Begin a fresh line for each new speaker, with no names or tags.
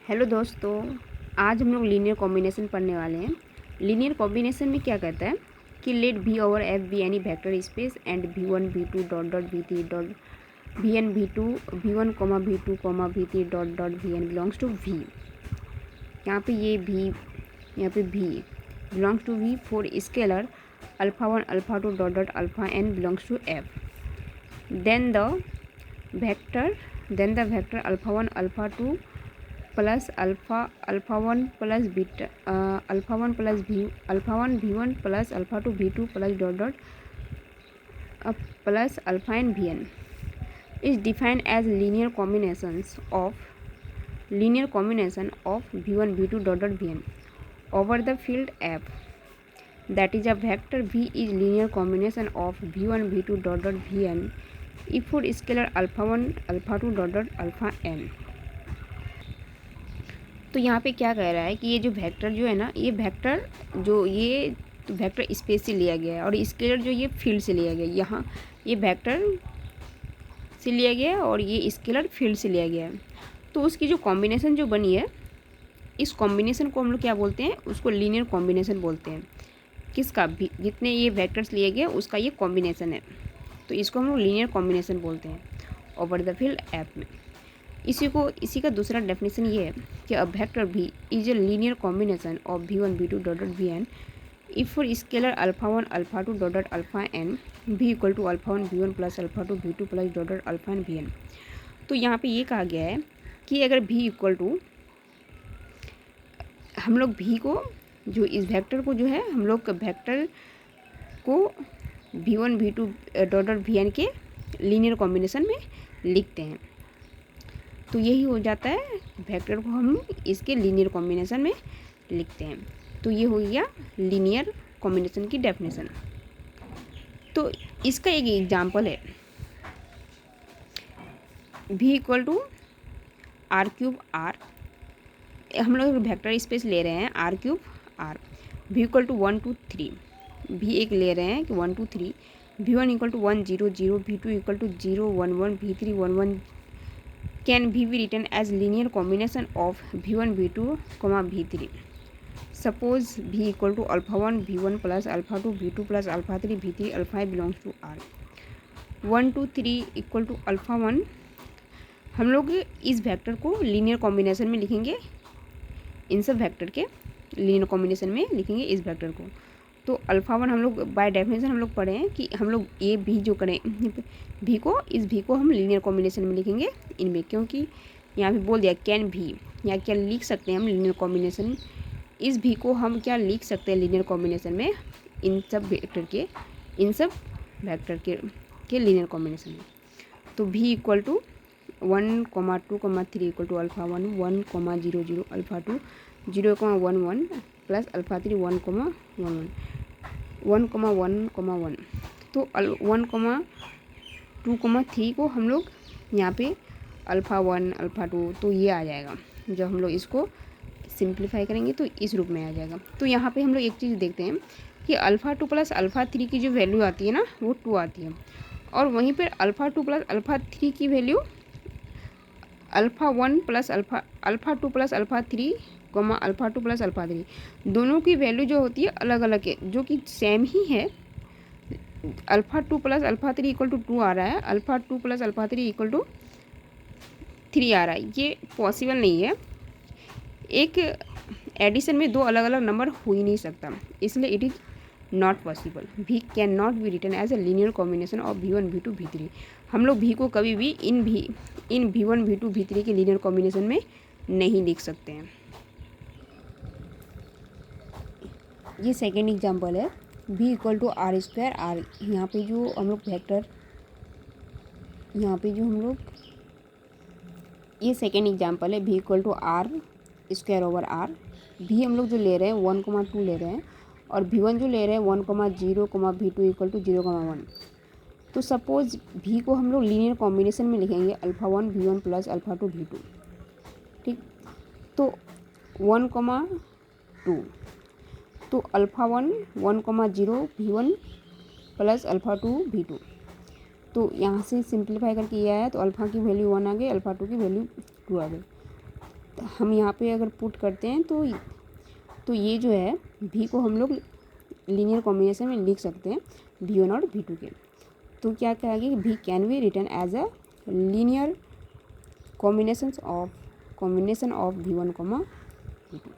Hello दोस्तों, आज हम लोग लीनियर कॉम्बिनेशन पढ़ने वाले हैं। लीनियर कॉम्बिनेशन में क्या कहता है कि let V over F be any vector space and v1 v2 dot dot v3 dot vn v2 v1 comma v2 comma v3 dot dot vn belongs to v। यहाँ पे ये v, यहाँ पे v belongs to v for scalar alpha 1 alpha 2 dot dot alpha n belongs to f। Then the vector alpha 1 alpha 2 plus alpha one plus beta alpha one plus V alpha one v1 plus alpha two v2 plus dot dot plus alpha N vn is defined as linear combination of v1 v2 dot dot vn over the field f, that is a vector v is linear combination of v1 v2 dot dot vn if for scalar alpha 1 alpha 2 dot dot alpha n। तो यहाँ पे क्या कह रहा है कि ये जो वेक्टर जो है ना, ये वेक्टर स्पेस से लिया गया है और स्केलर जो ये फील्ड से लिया गया है। यहाँ ये वेक्टर से लिया गया है और ये स्केलर फील्ड से लिया गया है। तो उसकी जो कॉम्बिनेशन जो बनी है, इस कॉम्बिनेशन को हम लोग क्या बोलते हैं, उसको लीनियर कॉम्बिनेशन बोलते हैं। किसका भी जितने ये वेक्टर्स लिए गए उसका ये कॉम्बिनेशन है, तो इसको हम लोग लीनियर कॉम्बिनेशन बोलते हैं ओवर द फील्ड एफ में। इसी का दूसरा डेफिनेशन ये है कि a vector v is a linear combination of v1 v2 dot dot vn if for scalar alpha 1 alpha 2 dot dot alpha n v equal to alpha 1 v1 plus alpha 2 v2 plus dot dot alpha n vn। तो यहाँ पे ये कहा गया है कि अगर v equal to हम लोग v को जो इस वेक्टर को जो है हम लोग वेक्टर को v1 v2 dot dot vn के लीनियर कॉम्बिनेशन में लिखते हैं, तो यही हो जाता है वेक्टर को हम इसके लीनियर कॉम्बिनेशन में लिखते हैं। तो ये हो गया लीनियर कॉम्बिनेशन की डेफिनेशन। तो इसका एक एग्जांपल है v equal to R cube R. हम लोग वेक्टर स्पेस ले रहे हैं R cube R. v equal to 1 2 3 v एक ले रहे हैं कि 1 2 3 v1 equal to 1 0 0 v2 equal to 0 1 1 v3 1 1 can v be written as linear combination of v1 v2 v3। suppose v equal to alpha 1 v1 plus alpha 2 v2 plus alpha 3 v3 alpha belongs to r। 1 2 3 equal to alpha 1, हम लोग इस vector को linear combination में लिखेंगे, इन सब vector के linear combination में लिखेंगे इस वेक्टर को। तो अल्फ़ा 1 हम लोग बाय डेफिनेशन हम लोग पढ़े हैं कि हम लोग ये भी जो करें भी को इस भी को हम लीनियर कॉम्बिनेशन में लिखेंगे इनमें, क्योंकि यहाँ पे बोल दिया कैन भी, या क्या लिख सकते हैं हम लीनियर कॉम्बिनेशन, इस भी को हम क्या लिख सकते हैं लीनियर कॉम्बिनेशन में इन सब वेक्टर के लीनियर कॉम्बिनेशन में। तो V equal to 1 2 3 equal to alpha 1 1 0 0 alpha 2 0 1 1 plus alpha 3 1 1 1 1 1। तो 1 2 3 को हम लोग यहाँ पे अल्फ़ा 1 अल्फ़ा 2, तो ये आ जाएगा। जब हम लोग इसको सिंप्लीफाई करेंगे तो इस रूप में आ जाएगा। तो यहाँ पे हम लोग एक चीज़ देखते हैं कि अल्फ़ा 2 प्लस अल्फ़ा 3 की जो वैल्यू आती है ना, वो 2 आती है, और वहीं पर अल्फ़ा 2 प्लस अल्फ़ा 3 की value alpha 1 plus alpha 2 plus alpha 3 alpha 2 plus alpha 3, दोनों की वैल्यू जो होती है अलग अलग है, जो कि सेम ही है। Alpha 2 plus alpha 3 equal to 2 आ रहा है, alpha 2 plus alpha 3 equal to 3 आ रहा है। ये पॉसिबल नहीं है, एक एडिशन में दो अलग अलग नंबर हो ही नहीं सकता, इसलिए it is not possible. v can not be written as a linear combination of v1 v2 v3। हम लोग v को कभी भी इन v1 v2 v3 के लीनियर कॉम्बिनेशन में नहीं लिख सकते हैं। ये सेकेंड एग्जाम्पल है v equal to R square R. यहाँ पे जो हम लोग वेक्टर, यहाँ पे जो हम लोग, ये सेकेंड एग्जाम्पल है v equal to R square over R. v हम लोग जो ले रहे हैं 1 2 ले रहे हैं, और v1 जो ले रहे हैं 1 0 v2 इक्वल टू 0 1। तो सपोज v को हम लोग लीनियर कॉम्बिनेशन में लिखेंगे alpha 1 v1 plus alpha 2 v2, ठीक। तो 1 2, तो alpha 1 0 v1 plus alpha 2 v2। तो यहाँ से सिंप्लीफाई करके ये आया, तो अल्फ़ा की वैल्यू 1 आ गई, अल्फ़ा 2 की वैल्यू 2 आ गई। हम यहाँ पे अगर पुट करते हैं तो ये जो है भी को हम लोग लीनियर कॉम्बिनेशन में लिख सकते हैं V1 और V2 के। तो क्या कहेंगे कि V can be written as a linear combination of V1, V2।